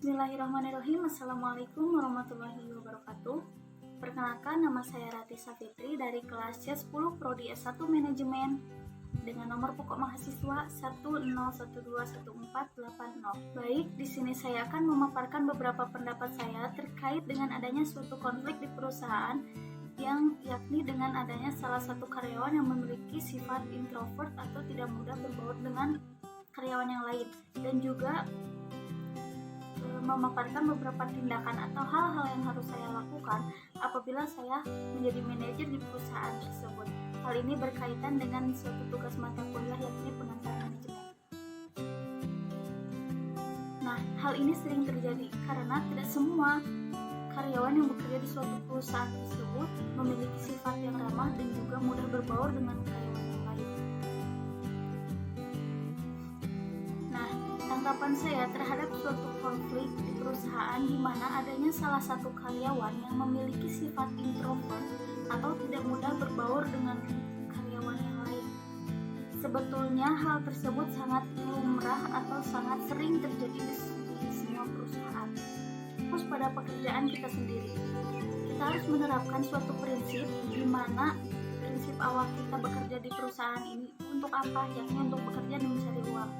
Bismillahirrahmanirrahim. Assalamualaikum warahmatullahi wabarakatuh. Perkenalkan, nama saya Rati Safitri dari kelas C10 Prodi S1 Manajemen dengan nomor pokok mahasiswa 101214880. Baik, di sini saya akan memaparkan beberapa pendapat saya terkait dengan adanya suatu konflik di perusahaan yang yakni dengan adanya salah satu karyawan yang memiliki sifat introvert atau tidak mudah berbaur dengan karyawan yang lain, dan juga memaparkan beberapa tindakan atau hal-hal yang harus saya lakukan apabila saya menjadi manajer di perusahaan tersebut. Hal ini berkaitan dengan suatu tugas mata kuliah yakni pengantar manajemen. Nah, hal ini sering terjadi karena tidak semua karyawan yang bekerja di suatu perusahaan tersebut memiliki sifat yang ramah dan juga mudah berbaur dengan karyawan yang lain. Nah, tanggapan saya terhadap suatu konflik di perusahaan di mana adanya salah satu karyawan yang memiliki sifat introvert atau tidak mudah berbaur dengan karyawan yang lain. Sebetulnya hal tersebut sangat lumrah atau sangat sering terjadi di semua perusahaan. Fokus pada pekerjaan kita sendiri. Kita harus menerapkan suatu prinsip di mana prinsip awal kita bekerja di perusahaan ini untuk apa? Yakni untuk bekerja dan mencari uang.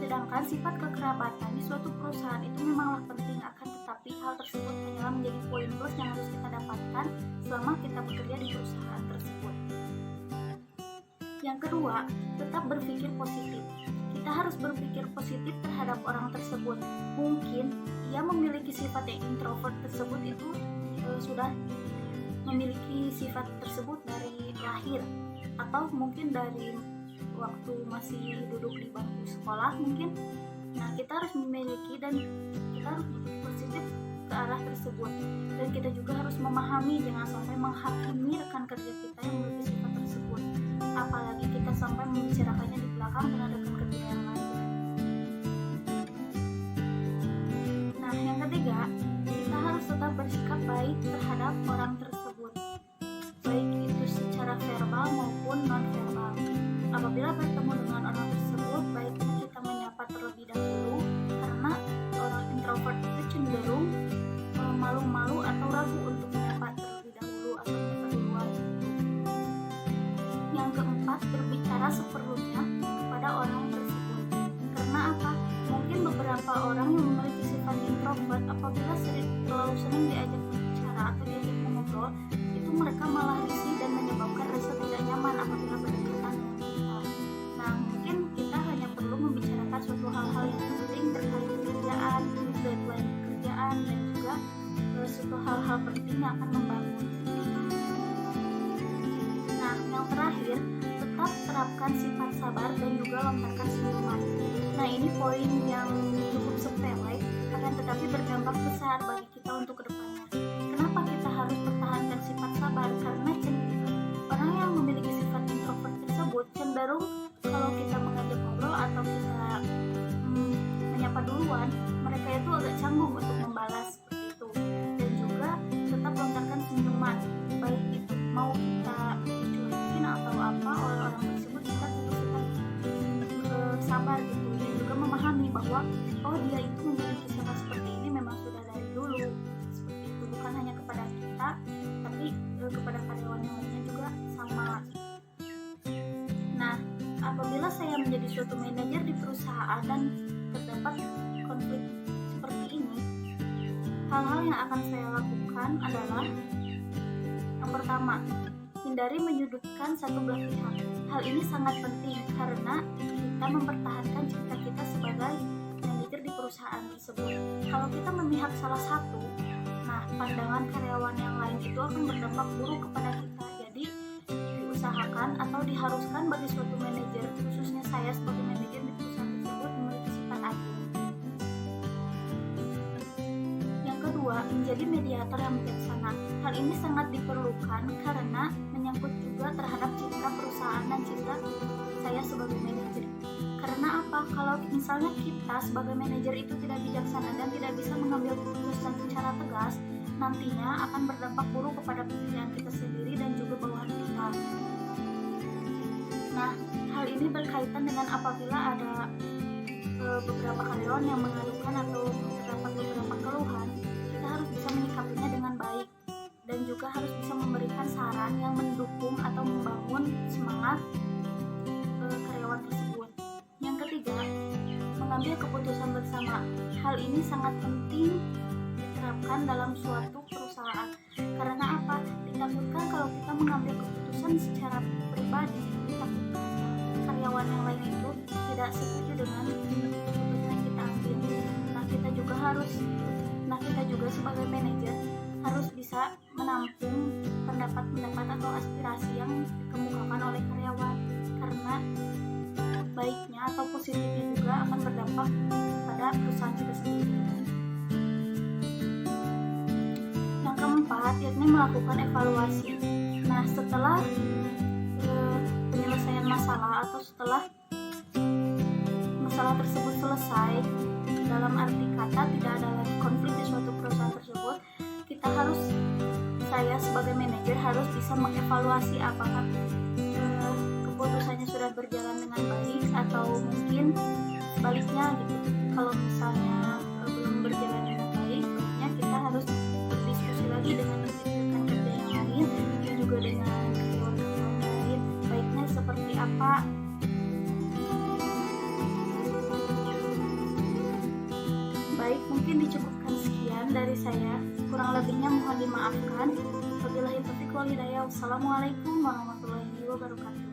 Sedangkan sifat kekerabatan di suatu perusahaan itu memanglah penting, akan tetapi hal tersebut hanyalah menjadi poin plus yang harus kita dapatkan selama kita bekerja di perusahaan tersebut. Yang kedua, tetap berpikir positif. Kita harus berpikir positif terhadap orang tersebut. Mungkin ia memiliki sifat yang introvert tersebut itu sudah memiliki sifat tersebut dari lahir, atau mungkin dari waktu masih duduk di bangku sekolah mungkin. Nah, kita harus memiliki dan kita harus positif ke arah tersebut, dan kita juga harus memahami, jangan sampai menghakimi rekan kerja kita yang memiliki sifat tersebut, apalagi kita sampai membicarakannya di belakang dengan rekan kerja yang lain. Nah, yang ketiga, kita harus tetap bersikap baik terhadap orang tersebut, baik itu secara verbal maupun non-verbal. Apabila bertemu dengan orang tersebut, baiknya kita menyapa terlebih dahulu, karena orang introvert itu cenderung malu-malu atau ragu untuk menyapa terlebih dahulu atau menyapa duluan. Yang keempat, berbicara seperlunya kepada orang tersebut. Karena apa? Mungkin beberapa orang yang memiliki sifat introvert apabila terlalu sering diajak berbicara atau diajak mengobrol, itu mereka malah risih dan menyebabkan rasa tidak nyaman apabila berdekatan. Nah, mungkin kita hanya perlu membicarakan suatu hal-hal yang penting terkait pekerjaan, deadline pekerjaan, dan juga suatu hal-hal penting yang akan membangun. Nah, yang terakhir, tetap terapkan sifat sabar dan juga lontarkan senyuman. Nah, ini poin yang cukup sepele, akan tetapi berdampak besar bagi kita untuk kedepannya. Kenapa kita harus pertahankan sifat sabar? Karena orang yang memiliki sifat introvert tersebut cenderung kalau kita mengajak ngobrol atau kita menyapa duluan, mereka itu agak canggung untuk membalas seperti itu. Dan juga tetap lontarkan senyuman, baik itu mau kita cuekin atau apa oleh orang tersebut, kita tetap sabar gitu, dan juga memahami bahwa oh, dia itu memiliki sifat seperti ini memang sudah dari dulu seperti itu, bukan hanya kepada kita tapi kepada karyawan yang lainnya juga sama. Nah, apabila saya menjadi suatu manajer di perusahaan dan terdapat konflik seperti ini, hal-hal yang akan saya lakukan adalah yang pertama, hindari menyudutkan satu belah pihak. Hal ini sangat penting karena kita mempertahankan citra kita sebagai manajer di perusahaan tersebut. Kalau kita memihak salah satu, nah pandangan karyawan yang lain itu akan berdampak buruk kepada kita. Jadi diusahakan atau diharuskan bagi suatu manajer, khususnya saya sebagai manajer di perusahaan tersebut, memiliki sifat adil. Yang kedua, menjadi mediator yang bijaksana. Hal ini sangat diperlukan karena menyangkut juga terhadap citra perusahaan dan citra saya sebagai manajer. Karena apa? Kalau misalnya kita sebagai manajer itu tidak bijaksana dan tidak bisa mengambil keputusan secara tegas, nantinya akan berdampak buruk kepada pekerjaan kita sendiri dan juga bawahan kita. Nah, hal ini berkaitan dengan apabila ada beberapa karyawan yang mengadukan atau terdapat beberapa memberikan saran yang mendukung atau membangun semangat karyawan tersebut. Yang ketiga, mengambil keputusan bersama. Hal ini sangat penting diterapkan dalam suatu perusahaan. Karena apa? Ditakutkan kalau kita mengambil keputusan secara pribadi, ditakutkan karyawan yang lain itu tidak setuju dengan keputusan yang kita ambil. Kita juga sebagai manajer harus bisa menampung pendapat-pendapat atau aspirasi yang dikemukakan oleh karyawan, karena baiknya atau positifnya juga akan berdampak pada perusahaan kita sendiri. Yang keempat, yakni melakukan evaluasi. Nah, setelah penyelesaian masalah atau setelah masalah tersebut selesai, dalam arti kata tidak ada lagi konflik di suatu perusahaan tersebut, saya sebagai manajer harus bisa mengevaluasi apakah keputusannya sudah berjalan dengan baik atau mungkin sebaliknya gitu. Kalau misalnya belum berjalan dengan baik, baiknya kita harus berdiskusi lagi dengan rekan kerja yang lain dan juga dengan karyawan-karyawan lain, baiknya seperti apa. Baik, mungkin dicukupkan sekian dari saya. Kurang lebihnya mohon dimaafkan. Wabillahi taufiq wal hidayah. Wassalamualaikum warahmatullahi wabarakatuh.